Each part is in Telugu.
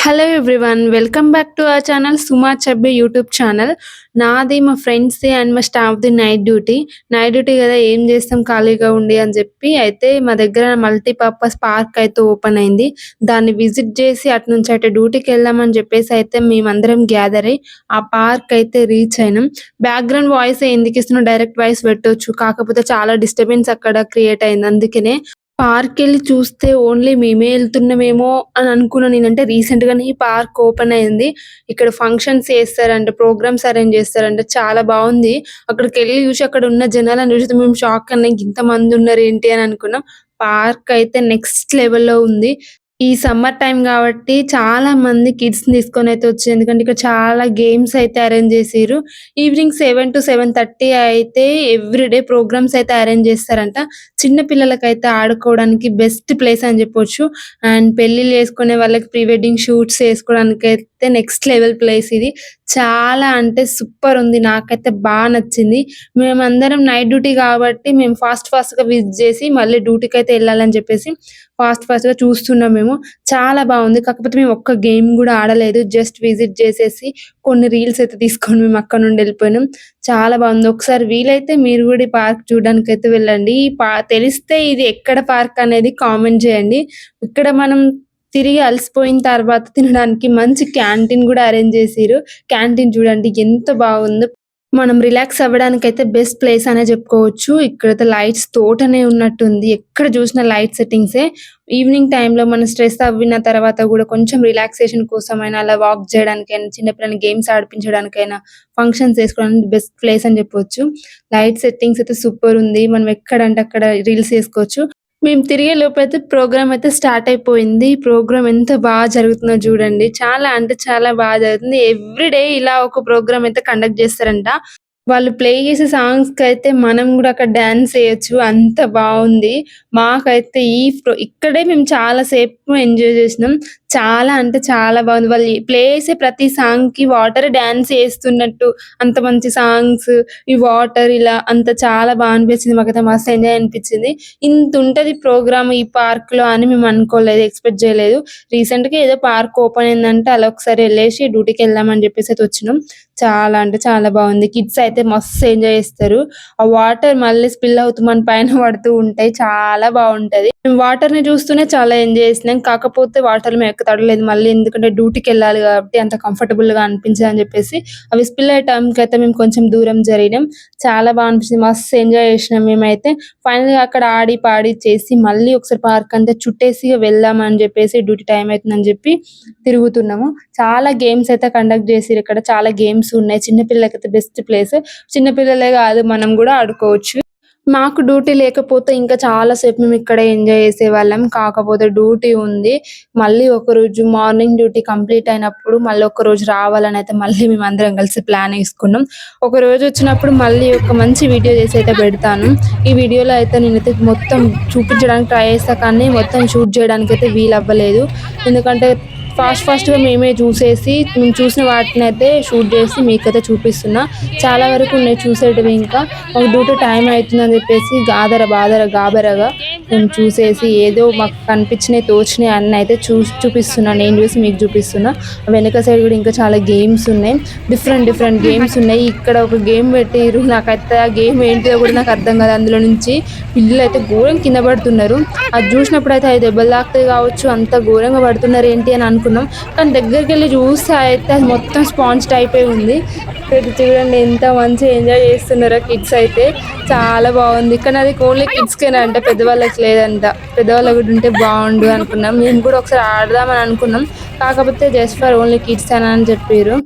Hello everyone. Welcome back to our channel Suma chubby YouTube channel. నాది మా ఫ్రెండ్స్‌ది అండ్ మా స్టాఫ్‌ది నైట్ డ్యూటీ. నైట్ డ్యూటీ కదా ఏం చేస్తాం ఖాళీగా ఉండి అని చెప్పి అయితే మా దగ్గర మల్టీపర్పస్ పార్క్ అయితే ఓపెన్ అయింది. దాన్ని విజిట్ చేసి అటు నుంచి అటు డ్యూటీకి వెళ్దామని చెప్పేసి అయితే మేమందరం గ్యాదర్ అయ్యి ఆ పార్క్ అయితే రీచ్ అయినాం. బ్యాక్‌గ్రౌండ్ వాయిస్ ఎందుకు ఇస్తున్నా డైరెక్ట్ వాయిస్ పెట్టొచ్చు. కాకపోతే చాలా డిస్టర్బెన్స్ అక్కడ క్రియేట్ అయింది. అందుకనే పార్క్‌కెళ్ళి చూస్తే ఓన్లీ మేమే ఎళ్తున్నామేమో అని అనుకున్నా నేనంటే రీసెంట్‌గానే ఈ పార్క్ ఓపెన్ అయింది. ఇక్కడ ఫంక్షన్స్ చేస్తారంట, ప్రోగ్రామ్స్ అరేంజ్ చేస్తారంట. చాలా బావుంది. అక్కడికెళ్ళి చూసి అక్కడ ఉన్న జనాలను చూసి మేము షాక్ అన్నాం. ఇంతమంది ఉన్నారేంటి అని అనుకున్నాం. పార్క్ అయితే నెక్స్ట్ లెవెల్‌లో ఉంది. ఈ సమ్మర్ టైమ్ గాబట్టి చాలా మంది కిడ్స్‌ని తీసుకొనైతే వచ్చారు. ఎందుకంటే ఇక్కడ చాలా గేమ్స్ అయితే అరేంజ్ చేసిర్రు. ఈవినింగ్ 7-7:30 అయితే ఎవ్రీడే ప్రోగ్రామ్స్ అయితే అరేంజ్ చేస్తారంట. చిన్న పిల్లలకైతే ఆడుకోవడానికి బెస్ట్ ప్లేస్ అని చెప్పొచ్చు. అండ్ పెళ్ళిళ్ళు చేసుకునే వాళ్ళకి ప్రీ వెడ్డింగ్ షూట్స్ చేసుకోవడానికైతే నెక్స్ట్ లెవెల్ ప్లేస్ ఇది. చాలా అంటే సూపర్ ఉంది. నాకైతే నచ్చింది. మేమందరం నైట్ డ్యూటీ కాబట్టి మేము ఫాస్ట్‌గా విజిట్ చేసి మళ్ళీ డ్యూటీకైతే ఎళ్ళాలని చెప్పేసి ఫాస్ట్‌గా చూస్తున్నాం మేము. చాలా బావుంది. కాకపోతే మేము ఒక్క గేమ్ గూడా ఆడలేదు. జస్ట్ విజిట్ చేసేసి కొన్ని రీల్స్ అయితే తీసుకొని మేము అక్కడి నుండి ఎళ్ళిపోయినాం. చాలా బావుంది. ఒకసారి వీలైతే మీరు గూడా ఈ పార్క్ చూడడానికైతే వెళ్ళండి. తెలిస్తే ఇది ఎక్కడ పార్క్ అనేది కామెంట్ చేయండి. ఇక్కడ మనం తిరిగి అలసిపోయిన తర్వాత తినడానికి మంచి క్యాంటీన్ గూడా అరేంజ్ చేసిర్రు. క్యాంటీన్ చూడండి ఎంత బాగుందో. మనం రిలాక్స్ అవ్వడానికైతే బెస్ట్ ప్లేస్ అనే చెప్పుకోవచ్చు. ఇక్కడైతే లైట్స్ తోటనే ఉన్నట్టుంది. ఎక్కడ చూసినా లైట్ సెట్టింగ్సే. ఈవినింగ్ టైమ్‌లో మనం స్ట్రెస్ అవ్విన తర్వాత గూడా కొంచెం రిలాక్సేషన్ కోసమైనా అలా వాక్ చేయడానికైనా, చిన్న పిల్లల్ని గేమ్స్ ఆడిపించడానికైనా, ఫంక్షన్స్ చేసుకోవడానికి బెస్ట్ ప్లేస్ అని చెప్పొచ్చు. లైట్ సెట్టింగ్స్ అయితే సూపర్ ఉంది. మనం ఎక్కడంటే అక్కడ రీల్స్ చేసుకోవచ్చు. మేము తిరిగే లోపైతే ప్రోగ్రామ్ అయితే స్టార్ట్ అయిపోయింది. ప్రోగ్రామ్ ఎంత జరుగుతుందో చూడండి. చాలా అంటే చాలా జరుగుతుంది. ఎవ్రీడే ఇలా ఒక ప్రోగ్రామ్ అయితే కండక్ట్ చేస్తారంట. వాళ్ళు ప్లే చేసే సాంగ్స్‌కైతే మనం గూడా అక్కడ డాన్స్ ఎయొచ్చు. అంత బావుంది. మాకైతే ఇక్కడే మేము చాలా సేపు ఎంజాయ్ చేసినాం. చాలా అంటే చాలా బాగుంది. వాళ్ళు ప్లే చేసే ప్రతి సాంగ్‌కి వాటర్ డాన్స్ ఏస్తున్నట్టు అంత మంచి సాంగ్స్, ఈ వాటర్ ఇలా అంత చాలా అనిపించింది. మాకైతే మస్తు ఎంజాయ్ అనిపించింది. ఇంతుంటది ప్రోగ్రామ్ ఈ పార్క్‌లో అని మేము అనుకోలేదు. ఎక్స్‌పెక్ట్ చేయలేదు. రీసెంట్‌గా ఏదో పార్క్ ఓపెన్ అయిందంటే అలా ఒకసారి ఎళ్ళేసి డ్యూటీకెళ్దామని చెప్పేసి అయితే వచ్చినాం. చాలా అంటే చాలా బాగుంది. కిడ్స్ అయితే మస్తు ఎంజాయ్ చేస్తారు. ఆ వాటర్ మళ్ళీ స్పిల్ అవుతూ మన పైన పడుతూ ఉంటాయి. చాలా బావుంటది. మేము వాటర్‌ని చూస్తూనే చాలా ఎంజాయ్ చేసినాం. కాకపోతే వాటర్‌లో మేము తడవలేదు. మళ్ళీ ఎందుకంటే డ్యూటీకెళ్ళాలి కాబట్టి అంత కంఫర్టబుల్‌గా అనిపించదని చెప్పేసి అవి స్పిల్ అయ్యే టైంకయితే మేము కొంచెం దూరం జరిగినాం. చాలా అనిపించింది. మస్తు ఎంజాయ్ చేసినాం మేమైతే. ఫైనల్‌గా అక్కడ ఆడి, పాడి చేసి మళ్ళీ ఒకసారి పార్క్ అంతా చుట్టేసి వెళ్దామని చెప్పేసి డ్యూటీ టైమ్ అయితుందని చెప్పి తిరుగుతున్నాము. చాలా గేమ్స్ అయితే కండక్ట్ చేసిర్రు ఇక్కడ. చాలా గేమ్స్ ఉన్నాయి. చిన్న పిల్లలకైతే బెస్ట్ ప్లేస్. చిన్న పిల్లలే కాదు మనం గూడా ఆడుకోవచ్చు. మాకు డ్యూటీ లేకపోతే ఇంకా చాలా సేపు మేము ఇక్కడే ఎంజాయ్ చేసేవాళ్ళం. కాకపోతే డ్యూటీ ఉంది. మళ్ళీ ఒకరోజు మార్నింగ్ డ్యూటీ కంప్లీట్ అయినప్పుడు మళ్ళీ ఒకరోజు రావాలని అయితే మళ్ళీ మేమందరం కలిసి ప్లాన్ ఏసుకున్నాం. ఒకరోజు వచ్చినప్పుడు మళ్ళీ ఒక మంచి వీడియో చేసి అయితే పెడతాను. ఈ వీడియోలో అయితే నేనైతే మొత్తం చూపించడానికి ట్రై చేస్తా కానీ మొత్తం షూట్ చేయడానికైతే వీలవ్వలేదు. ఎందుకంటే ఫాస్ట్‌గా మేమే చూసేసి మేము చూసిన వాటినైతే షూట్ చేసి మీకైతే చూపిస్తున్నా. చాలా వరకు ఉన్నాయి చూసేటివి ఇంకా. మాకు డ్యూటీ టైమ్ అయితుందని చెప్పేసి గాబరాగా మేము చూసేసి ఏదో మాకు కనిపించినయి, తోచినయి అన్నీ అయితే చూపిస్తున్నా. నేను చూసి మీకు చూపిస్తున్నా. వెనక సైడ్ కూడా ఇంకా చాలా గేమ్స్ ఉన్నాయి. డిఫరెంట్ గేమ్స్ ఉన్నాయి. ఇక్కడ ఒక గేమ్ పెట్టిర్రు. నాకైతే ఆ గేమ్ ఏంటిదో కూడా నాకు అర్థం కాదు. అందులో నుంచి పిల్లలైతే ఘోరంగా కింద పడుతున్నారు. అది చూసినప్పుడైతే 5 దెబ్బలు తాకుతాయి కావచ్చు. అంత ఘోరంగా పడుతున్నారు ఏంటి అని అనుకున్నాం. కానీ దగ్గరికెళ్ళి చూస్తే అయితే అది మొత్తం స్పాంజ్ టైపే ఉంది. ఇక్కడ చూడండి ఎంత మంచిగా ఎంజాయ్ చేస్తున్నారో కిడ్స్ అయితే. చాలా బాగుంది. కానీ అది ఓన్లీ కిడ్స్‌కేనా అంట, పెద్దవాళ్ళకి లేదంట. పెద్దవాళ్ళకి కూడా ఉంటే బాగుండు అనుకున్నాం. మేము కూడా ఒకసారి ఆడదామని అనుకున్నాం. కాకపోతే జస్ట్ ఫర్ ఓన్లీ కిడ్స్ అని చెప్పిర్రు.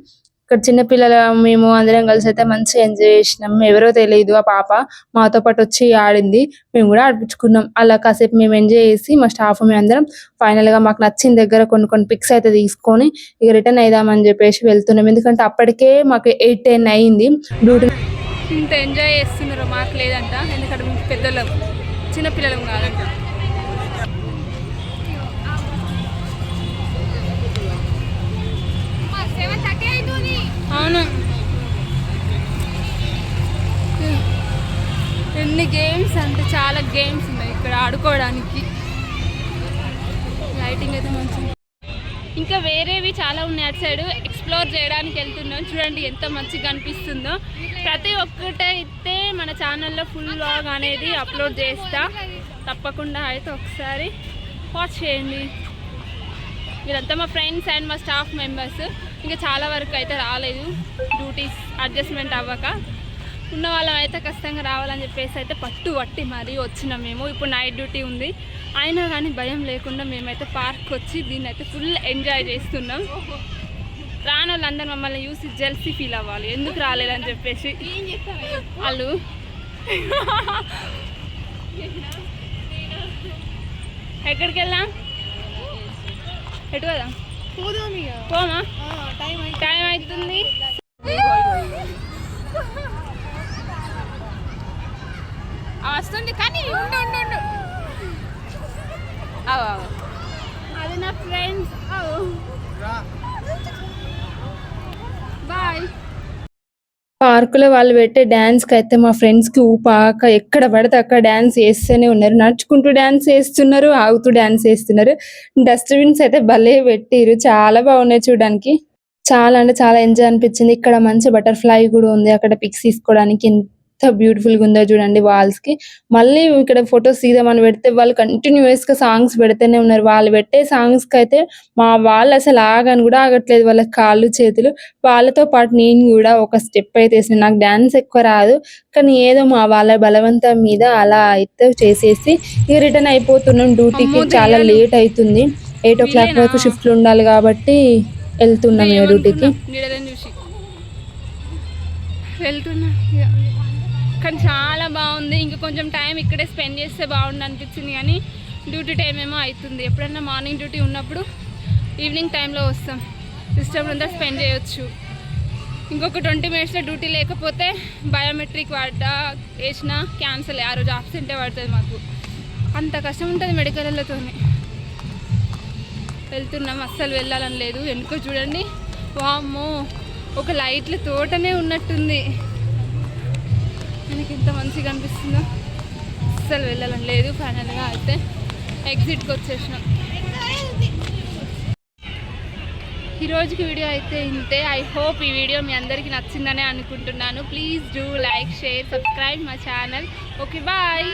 ఇక్కడ చిన్న పిల్లల మేము అందరం కలిసి అయితే మంచిగా ఎంజాయ్ చేసినాం. ఎవరో తెలీదు ఆ పాప మాతో పాటు వచ్చి ఆడింది. మేము కూడా ఆడిపించుకున్నాం. అలా కాసేపు మేము ఎంజాయ్ చేసి మా స్టాఫ్ మేమందరం ఫైనల్‌గా మాకు నచ్చిన దగ్గర కొన్ని పిక్స్ అయితే తీసుకొని ఇక రిటర్న్ అయిదామని చెప్పేసి వెళ్తున్నాం. ఎందుకంటే అప్పటికే మాకు 8, 10 అయింది డ్యూటీ. ఇంత ఎంజాయ్ చేస్తున్నారో మాకు లేదంట. ఎందుకంటే మేము పెద్దోళ్ళం, చిన్నపిల్లలం కాదంట. అవును, ఎన్ని గేమ్స్ అంటే చాలా గేమ్స్ ఉన్నాయి ఇక్కడ ఆడుకోవడానికి. లైటింగ్ అయితే మంచిగా ఇంకా వేరేవి చాలా ఉన్నాయి అటు సైడ్ ఎక్స్ప్లోర్ చేయడానికి వెళ్తున్నాం. చూడండి ఎంత మంచిగా అనిపిస్తుందో. ప్రతి ఒక్కటైతే మన ఛానల్లో ఫుల్ వ్లాగ్ అనేది అప్లోడ్ చేస్తా, తప్పకుండా అయితే ఒకసారి వాచ్ చేయండి. మీరంతా మా ఫ్రెండ్స్ అండ్ మా స్టాఫ్ మెంబర్స్. ఇంకా చాలా వరకు అయితే రాలేదు, డ్యూటీస్ అడ్జస్ట్మెంట్ అవ్వక. ఉన్న వాళ్ళం అయితే ఖచ్చితంగా రావాలని చెప్పేసి అయితే పట్టి మరీ వచ్చినాం మేము. ఇప్పుడు నైట్ డ్యూటీ ఉంది, అయినా కానీ భయం లేకుండా మేమైతే పార్క్ వచ్చి దీన్ని అయితే ఫుల్ ఎంజాయ్ చేస్తున్నాం. రాని వాళ్ళందరూ మమ్మల్ని చూసి జెల్సీ ఫీల్ అవ్వాలి, ఎందుకు రాలేదని చెప్పేసి. వాళ్ళు ఎక్కడికి వెళ్దాం, ఎటు కదా పోమా, టైం అవుతుంది. వస్తుంది కానీ ఉండు అది నా ఫ్రెండ్స్. బాయ్. పార్కులో వాళ్ళు పెట్టే డ్యాన్స్కి అయితే మా ఫ్రెండ్స్కి ఊపాక ఎక్కడ పడితే అక్కడ డ్యాన్స్ వేస్తూనే ఉన్నారు. నడుచుకుంటూ డ్యాన్స్ వేస్తున్నారు, ఆగుతూ డ్యాన్స్ వేస్తున్నారు. డస్ట్బిన్స్ అయితే భలే పెట్టిరు, చాలా బాగున్నాయి చూడడానికి. చాలా అంటే చాలా ఎంజాయ్ అనిపించింది. ఇక్కడ మంచి బటర్ఫ్లై కూడా ఉంది, అక్కడ పిక్స్ తీసుకోవడానికి ఎంత బ్యూటిఫుల్ గా ఉందో చూడండి వాల్స్ కి. మళ్ళీ ఇక్కడ ఫొటోస్ తీద్దామని పెడితే వాళ్ళు కంటిన్యూస్ గా సాంగ్స్ పెడుతూనే ఉన్నారు. వాళ్ళు పెట్టే సాంగ్స్ కి అయితే మా వాళ్ళు అసలు ఆగని కూడా ఆగట్లేదు, వాళ్ళ కాళ్ళు చేతులు. వాళ్ళతో పాటు నేను కూడా ఒక స్టెప్ అయితే వేసిన. నాకు డాన్స్ ఎక్కువ రాదు, కానీ ఏదో మా వాళ్ళ బలవంతం మీద అలా అయితే చేసేసి ఇక రిటర్న్ అయిపోతున్నాం. డ్యూటీకి చాలా లేట్ అవుతుంది, 8 o'clock వరకు షిఫ్ట్లు ఉండాలి కాబట్టి వెళ్తున్నాం డ్యూటీకి. చూసి వెళ్తున్నా, కానీ చాలా బాగుంది. ఇంకా కొంచెం టైం ఇక్కడే స్పెండ్ చేస్తే బాగుండు అనిపించింది, కానీ డ్యూటీ టైం ఏమో అవుతుంది. ఎప్పుడన్నా మార్నింగ్ డ్యూటీ ఉన్నప్పుడు ఈవినింగ్ టైంలో వస్తాం, సిస్టమ్ అంతా స్పెండ్ చేయొచ్చు. ఇంకొక 20 minutesలో డ్యూటీ లేకపోతే బయోమెట్రిక్ వేసినా క్యాన్సిల్, ఆ రోజు ఆబ్సెంటే పడుతుంది మాకు. అంత కష్టం ఉంటుంది మెడికల్లతో. వెళ్తున్నాం, అస్సలు వెళ్ళాలని లేదు. వెనుక చూడండి, వామ్మో ఒక లైట్ల తోటనే ఉన్నట్టుంది. మనకి ఎంత మంచిగా అనిపిస్తుందో, అస్సలు వెళ్ళాలని లేదు. ఫైనల్గా అయితే ఎగ్జిట్కి వచ్చేసినాం. ఈరోజుకి వీడియో అయితే ఇంతే. ఐ హోప్ ఈ వీడియో మీ అందరికీ నచ్చిందనే అనుకుంటున్నాను. Please do like, share, subscribe my channel. Okay, bye.